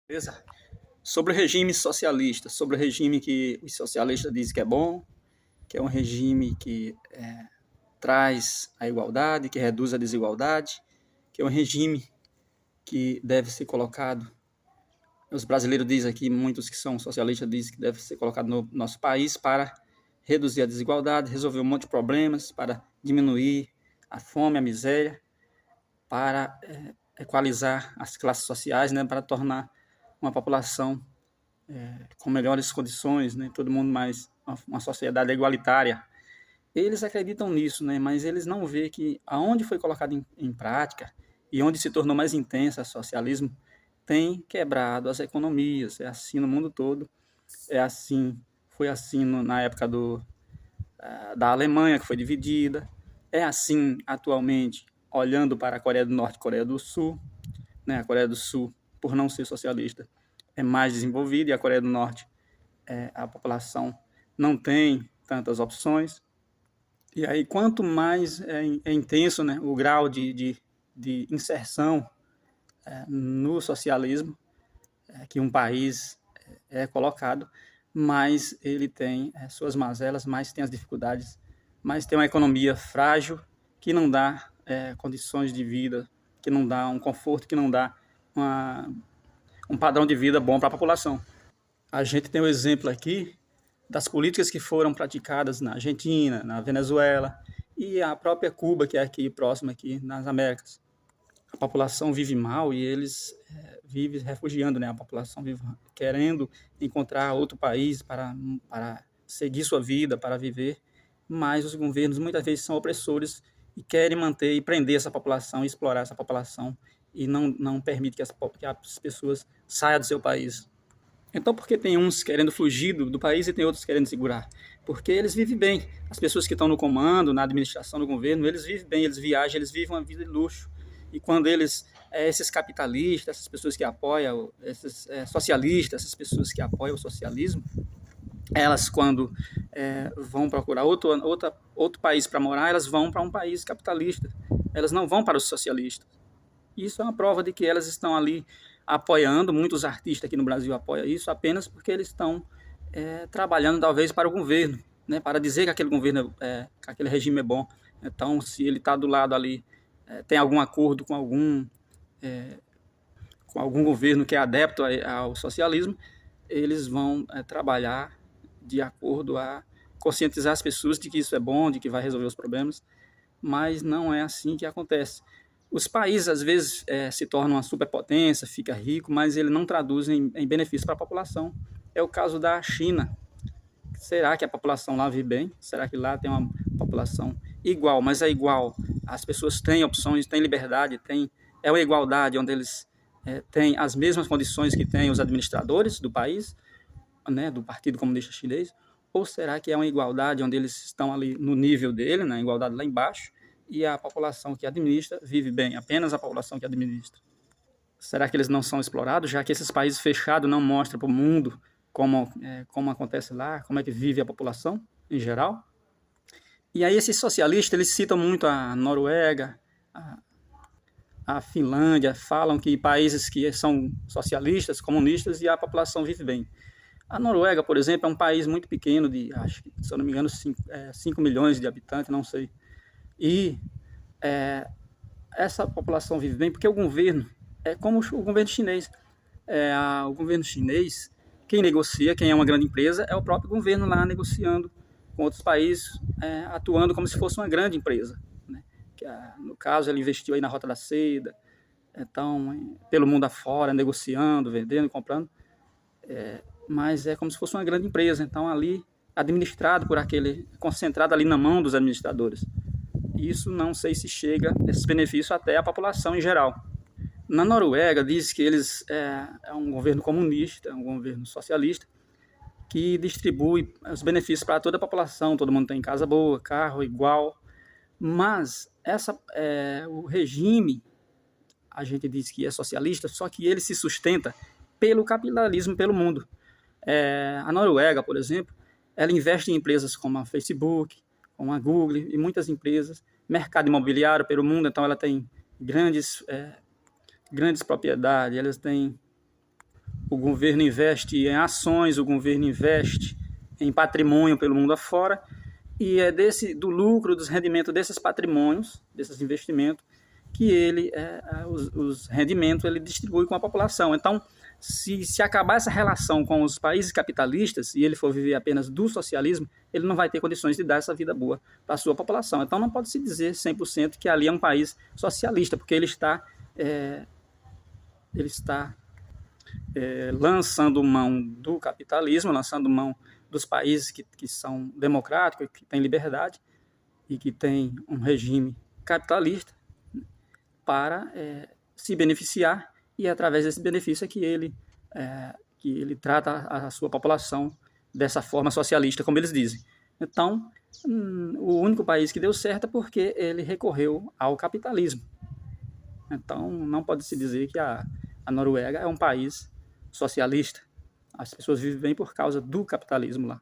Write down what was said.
Beleza? Sobre o regime socialista, sobre o regime que os socialistas dizem que é bom, que é um regime que traz a igualdade, que reduz a desigualdade, que é um regime que deve ser colocado, os brasileiros dizem aqui, muitos que são socialistas dizem que deve ser colocado no nosso país para reduzir a desigualdade, resolver um monte de problemas, para diminuir a fome, a miséria, para equalizar as classes sociais, né, para tornar uma população com melhores condições, né? Todo mundo mais uma sociedade igualitária. Eles acreditam nisso, né? Mas eles não vê que aonde foi colocado em prática e onde se tornou mais intensa o socialismo tem quebrado as economias. É assim no mundo todo. É assim, foi assim na época da Alemanha, que foi dividida. É assim atualmente, olhando para a Coreia do Norte e Coreia do Sul, né? A Coreia do Sul, por não ser socialista, é mais desenvolvida e a Coreia do Norte a população não tem tantas opções. E aí, quanto mais é intenso, né, o grau de inserção no socialismo que um país é colocado, mais ele tem suas mazelas, mais tem as dificuldades, mais tem uma economia frágil que não dá condições de vida, que não dá um conforto, que não dá uma, um padrão de vida bom para a população. A gente tem o exemplo aqui das políticas que foram praticadas na Argentina, na Venezuela e a própria Cuba, que é aqui próxima aqui nas Américas. A população vive mal e eles vivem refugiando, né? A população vive querendo encontrar outro país para seguir sua vida, para viver, mas os governos muitas vezes são opressores e querem manter e prender essa população, explorar essa população e não permite que as pessoas saiam do seu país. Então, por que tem uns querendo fugir do país e tem outros querendo segurar? Porque eles vivem bem. As pessoas que estão no comando, na administração do governo, eles vivem bem, eles viajam, eles vivem uma vida de luxo. E quando eles, esses capitalistas, essas pessoas que apoiam, esses socialistas, essas pessoas que apoiam o socialismo, elas quando vão procurar outro país para morar, elas vão para um país capitalista. Elas não vão para os socialistas. Isso é uma prova de que elas estão ali apoiando, muitos artistas aqui no Brasil apoiam isso apenas porque eles estão trabalhando talvez para o governo, né, para dizer que aquele governo, que aquele regime é bom. Então, se ele está do lado ali, tem algum acordo com algum governo que é adepto ao socialismo, eles vão trabalhar de acordo a conscientizar as pessoas de que isso é bom, de que vai resolver os problemas, mas não é assim que acontece. Os países, às vezes, se tornam uma superpotência, fica rico, mas ele não traduz em benefício para a população. É o caso da China. Será que a população lá vive bem? Será que lá tem uma população igual, mas é igual? As pessoas têm opções, têm liberdade, é uma igualdade onde eles têm as mesmas condições que têm os administradores do país, né, do Partido Comunista Chinês? Ou será que é uma igualdade onde eles estão ali no nível dele, na igualdade lá embaixo, e a população que administra vive bem, apenas a população que administra? Será que eles não são explorados, já que esses países fechados não mostram para o mundo como acontece lá, como é que vive a população em geral? E aí esses socialistas, eles citam muito a Noruega, a Finlândia, falam que países que são socialistas, comunistas, e a população vive bem. A Noruega, por exemplo, é um país muito pequeno, acho que, se eu não me engano, 5 milhões de habitantes, não sei. E essa população vive bem porque o governo é como o governo chinês. O governo chinês, quem negocia, quem é uma grande empresa, é o próprio governo lá negociando com outros países, atuando como se fosse uma grande empresa, né? Que, no caso, ele investiu aí na Rota da Seda, então, pelo mundo afora, negociando, vendendo, comprando, mas é como se fosse uma grande empresa, então ali administrado por aquele, concentrado ali na mão dos administradores. Isso não sei se chega, esses benefícios, até a população em geral. Na Noruega diz que eles é um governo comunista, é um governo socialista, que distribui os benefícios para toda a população, todo mundo tem casa boa, carro igual, mas o regime, a gente diz que é socialista, só que ele se sustenta pelo capitalismo pelo mundo. A Noruega, por exemplo, ela investe em empresas como a Facebook, como a Google e muitas empresas, mercado imobiliário pelo mundo, então ela tem grandes propriedades, elas têm o governo investe em ações, o governo investe em patrimônio pelo mundo afora, e é do lucro, dos rendimentos desses patrimônios, desses investimentos, que os rendimentos ele distribui com a população. Então, se acabar essa relação com os países capitalistas e ele for viver apenas do socialismo, ele não vai ter condições de dar essa vida boa para a sua população. Então, não pode se dizer 100% que ali é um país socialista, porque ele está lançando mão do capitalismo, lançando mão dos países que são democráticos, que têm liberdade e que têm um regime capitalista para se beneficiar, e é através desse benefício que ele trata a sua população dessa forma socialista, como eles dizem. Então, o único país que deu certo é porque ele recorreu ao capitalismo. Então, não pode se dizer que a Noruega é um país socialista. As pessoas vivem bem por causa do capitalismo lá.